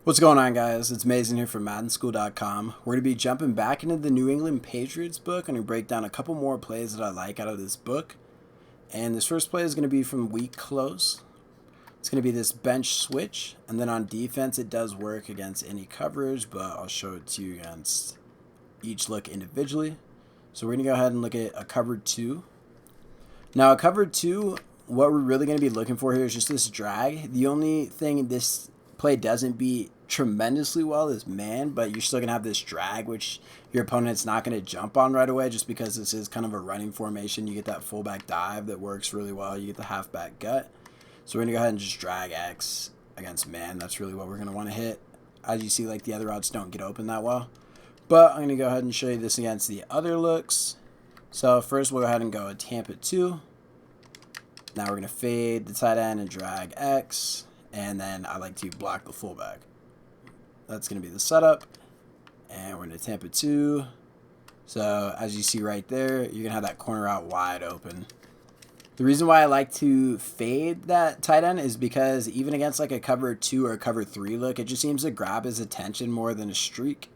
What's going on, guys? It's Mason here from MaddenSchool.com. We're going to be jumping back into the New England Patriots book and break down a couple more plays that I like out of this book. And this first play is going to be from week close. It's going to be this bench switch, and then on defense it does work against any coverage, but I'll show it to you against each look individually. So we're going to go ahead and look at a covered 2. Now, a covered 2, what we're really going to be looking for here is just this drag. The only thing this play doesn't beat tremendously well is man, but you're still going to have this drag, which your opponent's not going to jump on right away just because this is kind of a running formation. You get that fullback dive that works really well. You get the halfback gut. So we're going to go ahead and just drag X against man. That's really what we're going to want to hit. As you see, like, the other routes don't get open that well. But I'm going to go ahead and show you this against the other looks. So first we'll go ahead and go a Tampa 2. Now we're going to fade the tight end and drag X. And then I like to block the fullback. That's going to be the setup. And we're going to Tampa 2. So as you see right there, you're going to have that corner out wide open. The reason why I like to fade that tight end is because even against like a cover 2 or a cover 3 look, it just seems to grab his attention more than a streak.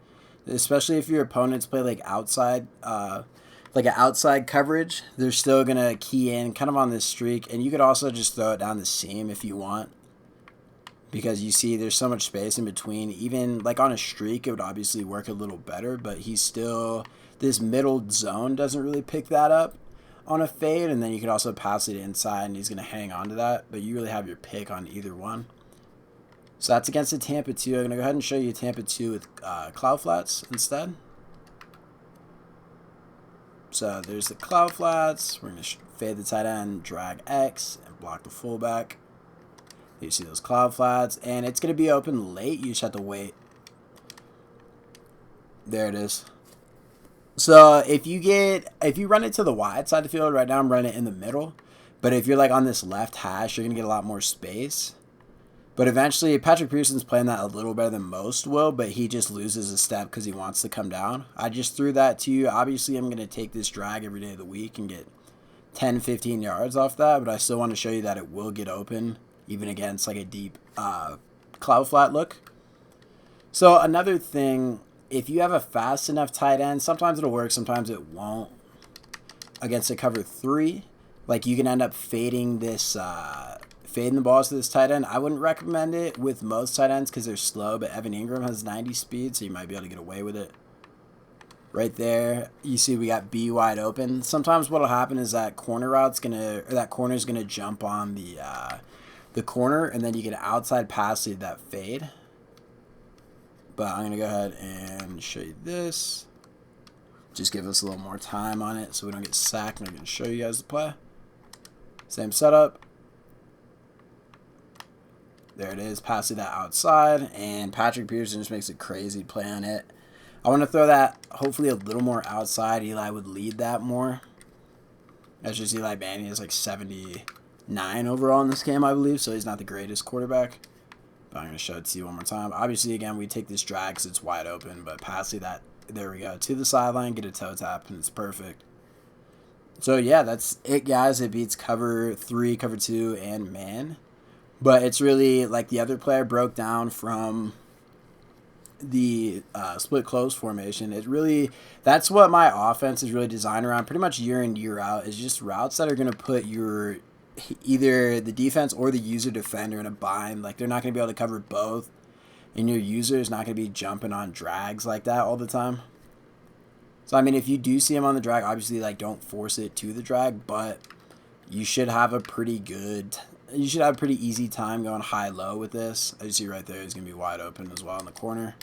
Especially if your opponents play like outside, like an outside coverage, they're still going to key in kind of on this streak. And you could also just throw it down the seam if you want, because you see there's so much space in between. Even like on a streak, it would obviously work a little better, but he's still, this middle zone doesn't really pick that up on a fade. And then you could also pass it inside and he's going to hang on to that, but you really have your pick on either one. So that's against the Tampa 2. I'm going to go ahead and show you Tampa 2 with cloud flats instead. So there's the cloud flats. We're going to fade the tight end, drag X, and block the fullback. You see those cloud flats, and it's going to be open late. You just have to wait. There it is. So if you run it to the wide side of the field, right now I'm running it in the middle. But if you're like on this left hash, you're going to get a lot more space. But eventually, Patrick Pearson's playing that a little better than most will, but he just loses a step because he wants to come down. I just threw that to you. Obviously, I'm going to take this drag every day of the week and get 10, 15 yards off that, but I still want to show you that it will get open, even against like a deep cloud flat look. So another thing, if you have a fast enough tight end, sometimes it'll work, sometimes it won't. Against a cover 3, like you can end up fading this, fading the balls to this tight end. I wouldn't recommend it with most tight ends because they're slow, but Evan Ingram has 90 speed, so you might be able to get away with it. Right there, you see we got B wide open. Sometimes what'll happen is that corner is gonna jump on the corner, and then you get an outside pass lead that fade. But I'm gonna go ahead and show you this. Just give us a little more time on it so we don't get sacked, and I'm gonna show you guys the play. Same setup. There it is, passing that outside, and Patrick Pearson just makes a crazy play on it. I want to throw that hopefully a little more outside. Eli would lead that more. That's just Eli Manning is like 79 overall in this game, I believe, so he's not the greatest quarterback. But I'm going to show it to you one more time. Obviously, again, we take this drag because it's wide open, but passing that, there we go, to the sideline, get a toe tap, and it's perfect. So, yeah, that's it, guys. It beats cover 3, cover 2, and man. But it's really like the other player broke down from the split close formation. It really, that's what my offense is really designed around pretty much year in, year out, is just routes that are going to put your either the defense or the user defender in a bind. Like, they're not going to be able to cover both, and your user is not going to be jumping on drags like that all the time. So, I mean, if you do see him on the drag, obviously, like, don't force it to the drag, but you should have a pretty easy time going high-low with this. As you see right there, he's going to be wide open as well in the corner.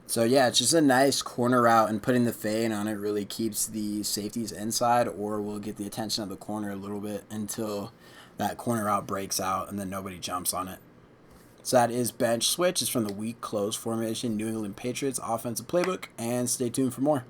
So, yeah, it's just a nice corner route, and putting the fade on it really keeps the safeties inside, or will get the attention of the corner a little bit until that corner route breaks out and then nobody jumps on it. So that is bench switch. It's from the week close formation, New England Patriots offensive playbook, and stay tuned for more.